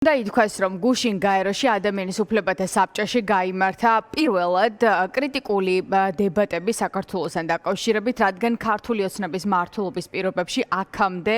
და ითქვას, რომ გუშინ გაეროში ადამიანის უფლებათა საბჭოში გაიმართა პირველად კრიტიკული დებატები საქართველოსთან დაკავშირებით, რადგან ქართული ოცნების მმართველობის პირობებში აქამდე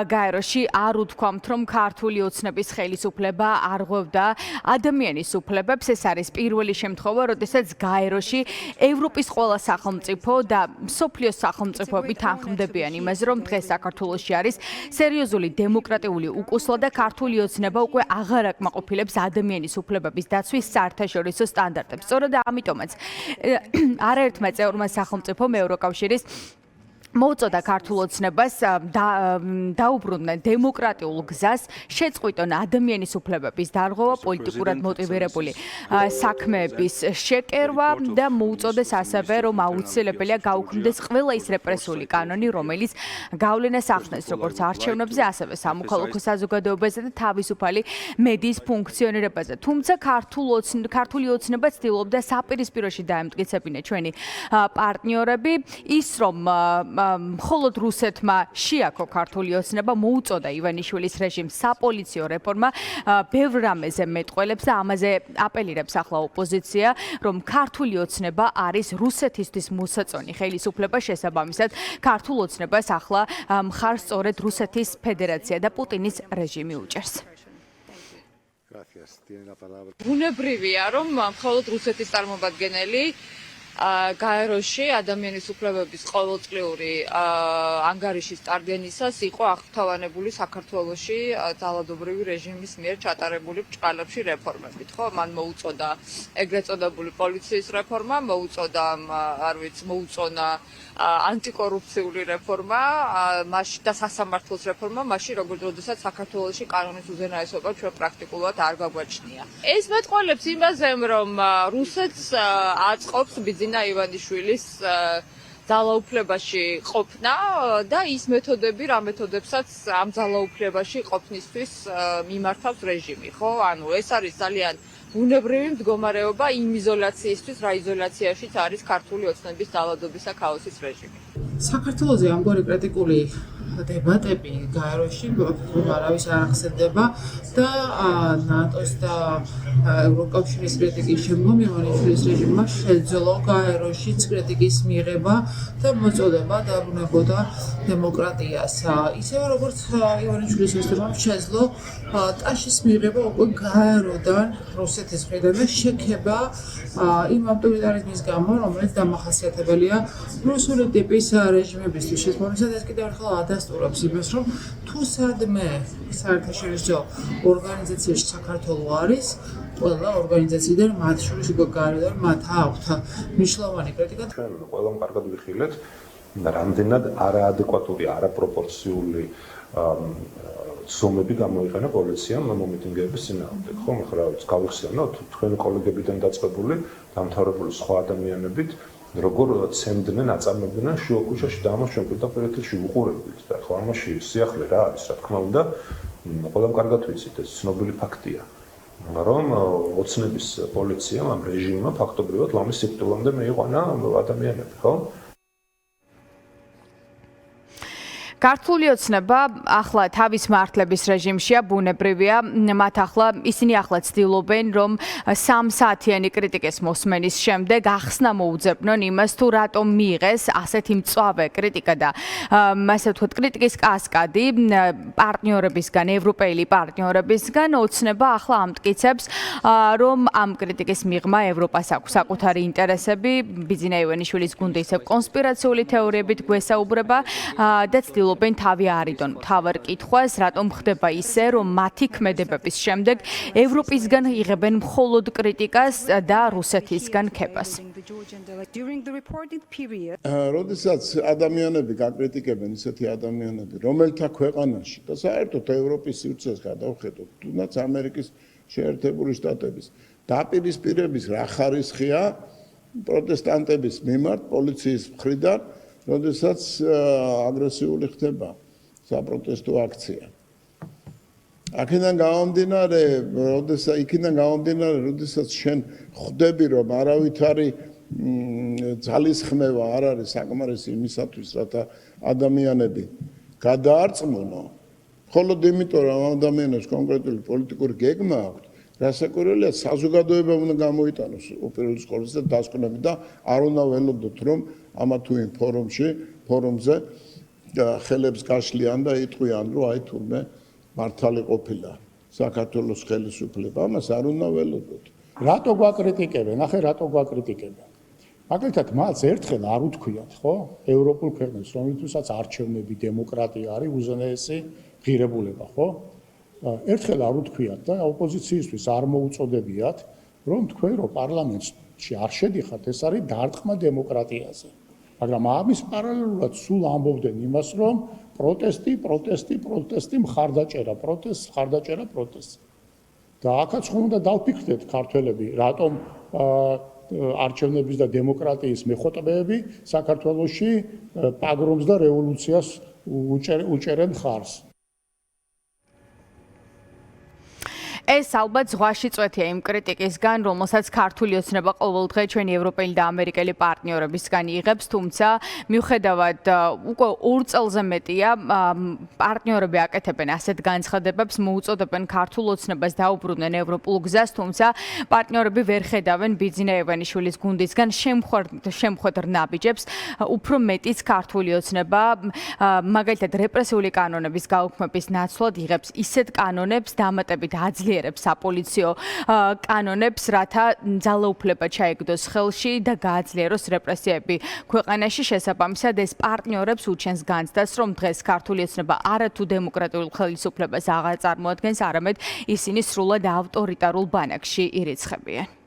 გაეროში არ უთქვამთ, რომ ქართული ოცნების ხელისუფლება არღვევდა ადამიანის უფლებებს. ეს არის პირველი შემთხვევა, როდესაც გაეროში ევროპის ყველა სახელმწიფო და მსოფლიოს სახელმწიფოები თანხმდებიან იმაზე, რომ დღეს საქართველოში არის სერიოზული დემოკრატიული უკუსლა და ქართული ოცნება უკვე აღარ აკმაყოფილებს ადამიანის უფლებების დაცვის საერთაშორისო სტანდარტებს. სწორედ ამიტომაც არაერთმა წევრმა სახელმწიფომ ევროკავშირის მოუწოდა ქართულ ოცნებას დაუბრუნდნენ დემოკრატიულ გზას, შეწყვიტონ ადამიანის უფლებების დარღვევა, პოლიტიკურად მოტივირებული საქმეების შეკერვა და მოუწოდეს ასევე, რომ აუცილებელია გაუქმდეს ყველა ის რეპრესიული კანონი, რომელიც გავლენას ახდენს როგორც არჩევნებზე, ასევე სამოქალაქო საზოგადოებაზე და თავისუფალი მედიის ფუნქციონირებაზე. თუმცა ქართული ოცნება ცდილობდა საპირისპიროში დაემტკიცებინა ჩვენი პარტნიორები, ის რომ მხოლოდ რუსეთმა შეაქო ქართული ოცნება, მოუწოდა ივანიშვილის რეჟიმს საპოლიციო რეფორმა, ბევრ რამეზე მეტყველებს და ამაზე აპელირებს ახლა ოპოზიცია, რომ ქართული ოცნება არის რუსეთისთვის მოსაწონი ხელისუფლება, შესაბამისად ქართულ ოცნებას ახლა მხარს სწორედ რუსეთის ფედერაცია და პუტინის რეჟიმი უჭერს. ბუნებრივია, რომ მხოლოდ რუსეთის წარმომადგენელი გაეროში ადამიანის უფლებების ყოველწლიური ანგარიშის წარდგენისას იყო აღფრთოვანებული საქართველოში ძალადობრივი რეჟიმის მიერ ჩატარებული ბრჭყალებში რეფორმებით, ხო? მან მოუწოდა ეგრეთ წოდებული პოლიციის რეფორმა, მოუწონა ანტიკორუფციული რეფორმა, მაშინ და სასამართლოს რეფორმა, მაშინ როდესაც საქართველოში კანონის უზენაესობა ჩვენ პრაქტიკულად არ გაგვაჩნია. ეს მეტყველებს იმაზე, რომ რუსეთს აწყობს ბიძინა ივანიშვილის ძალაუფლებაში ყოფნა და ის მეთოდები, რა მეთოდებსაც ამ ძალაუფლებაში ყოფნისთვის მიმართავს რეჟიმი, ხო? ანუ ეს არის ძალიან ბუნებრივი მდგომარეობა იმ იზოლაციისთვის, რა იზოლაციაშიც არის ქართული ოცნების ძალადობისა ქაოსის რეჟიმი. საქართველოზე ამგვარი კრიტიკული დებატები გაეროში არავის არ ახსენდება და ნატოს და ევროკავშირის კრიტიკის შემდგომ ივანიშვილის რეჟიმმა შეძლო გაეროშიც კრიტიკის მიღება და მოწოდება დაბრუნებოდა დემოკრატიას. ისევე როგორც ივანიშვილის რეჟიმმა შეძლო ტაშის მიღება უკვე გაეროდან რუსეთის მხრიდან და შექება იმ ავტორიტარიზმის გამო, რომელიც დამახასიათებელია რუსული ტიპის რეჟიმებისთვის. შესაბამისად ეს კიდევ ერთხელ ადასტურებს იმას, რომ თუ სადმე საერთაშორისო ორგანიზაციაში საქართველო არის, ყველა ორგანიზაციიდან მათ შორის უკვე გაეროდან მათ აქვთ მნიშვნელოვანი კრიტიკა. ჩვენ ყველამ კარგად ვიხილეთ, რამდენად არაადეკვატური, არაპროპორციული ზომები გამოიყენა პოლიციამ მომიტინგეების წინააღმდეგ. ხო, ახლა გავიხსენოთ, თქვენი კოლეგებიდან დაწყებული, დამთავრებული სხვა ადამიანებით, როგორ ცემდნენ, აწარმოებდნენ შუაქუჩაში და ამას ჩვენ პირდაპირ ეთერში ვუყურებთ და ხო ამაში სიახლე რა არის, რა თქმა უნდა, ყველამ კარგად ვიცით, ეს ცნობილი ფაქტია. რომ ოცნების პოლიციამ ამ რეჟიმმა ფაქტობრივად ლამის სიკვდილამდე მიიყვანა ადამიანები, ხო? ქართული ოცნება ახლა თავის მართლების რეჟიმშია, ბუნებრივია, მათ ისინი ახლა ცდილობენ, რომ 3 საათიანი კრიტიკის მოსმენის შემდეგ ახსნა მოუძებნონ იმას, თუ რატომ მიიღეს ასეთი მწვავე კრიტიკა და ასე ვთქვათ, კრიტიკის კასკადი პარტნიორებისგან, ევროპელი პარტნიორებისგან. ოცნება ახლა ამტკიცებს, რომ ამ კრიტიკის მიღმა ევროპას აქვს საკუთარი ინტერესები, ბიძინა ივანიშვილის გუნდი ისევ კონსპირაციული თეორიებით გვესაუბრება და ცდილობენ თავი არიდონ მთავარ კითხვას, რატომ ხდება ისე, რომ მათი ქმედებების შემდეგ ევროპისგან იღებენ მხოლოდ კრიტიკას და რუსეთისგან ქებას. როდესაც ადამიანები გაკრიტიკებენ, ისეთი ადამიანები, რომელთა ქვეყანაში და საერთოდ ევროპის სივრცეს გადავხედოთ, თუნდაც ამერიკის შეერთებული შტატების დაპირისპირების რა ხარისხია პროტესტანტების მიმართ პოლიციის მხრიდან, როდესაც აგრესიული ხდება საპროტესტო აქცია. აქედან გამომდინარე, როდესაც შენ ხვდები, რომ არავითარი ძალისხმევა არ არის საკმარისი იმისათვის, რათა ადამიანები გადაარწმუნო მხოლოდ იმიტომ რომ ამ ადამიანებს კონკრეტული პოლიტიკური გეგმა აქვს, რასაკვირველია საზოგადოება უნდა გამოიტანოს უპირველეს ყოვლისა დასკვნები და არ უნდა ველოდოთ რომ ამა თუ იმ ფორუმზე ხელებს გაშლიან და იტყვიან რომ აი თურმე მართალი ყოფილა საქართველოს ხელისუფლება, ამას არ უნდა ველოდოთ. რატო გვაკრიტიკებენ? ახლა რატო გვაკრიტიკებენ? მაგალითად, მას ერთხელ არ უთქვიათ, ხო? ევროპულ ქვეყნებს, რომელთვისაც არჩევნები, დემოკრატია არის უზენაესი ღირებულება, ხო? ერთხელ არ უთქვიათ და ოპოზიციისთვის არ მოუწოდებიათ, რომ თქვენ რო პარლამენტში არ შედიხართ, ეს არის დარტყმა დემოკრატიაზე. მაგრამ ამის პარალელურად სულ ამბობდნენ იმას, რომ პროტესტი, მხარდაჭერა, პროტესტი. და აქაც ხომ უნდა დავფიქრდეთ ქართველები, რატომ არჩევნების და დემოკრატიის მეხოტბეები საქართველოში პაგრომს და რევოლუციას უჭერენ ხარს. ეს ალბათ ზღვაში წვეთია იმ კრიტიკისგან, რომელსაც ქართული ოცნება ყოველდღე ჩვენი ევროპელი და ამერიკელი პარტნიორებისგან იღებს, თუმცა მიუხედავად უკვე 2 წელზე მეტია პარტნიორები აკეთებენ ასეთ განცხადებებს, მოუწოდებენ ქართულ ოცნებას დაუბრუნდნენ ევროპულ გზას, თუმცა პარტნიორები ვერ ხედავენ ბიძინა ევანიშვილის გუნდისგან შემხვედრ ნაბიჯებს, უფრო მეტიც ქართული ოცნება მაგალითად რეპრესიული კანონების გაუქმების ნაცვლად იღებს ისეთ კანონებს დამატებით აძლიერებს საპოლიციო კანონებს, რათა ძალაუფლება ჩაიგდოს ხელში და გააძლიეროს რეპრესიები ქვეყანაში. შესაბამისად, ეს პარტნიორებს უჩენს განცდას, რომ დღეს ქართული ოცნება არათუ დემოკრატიულ ხელისუფლებას აღარ წარმოადგენს, არამედ ისინი სრულად ავტორიტარულ ბანაკში ირიცხებიან.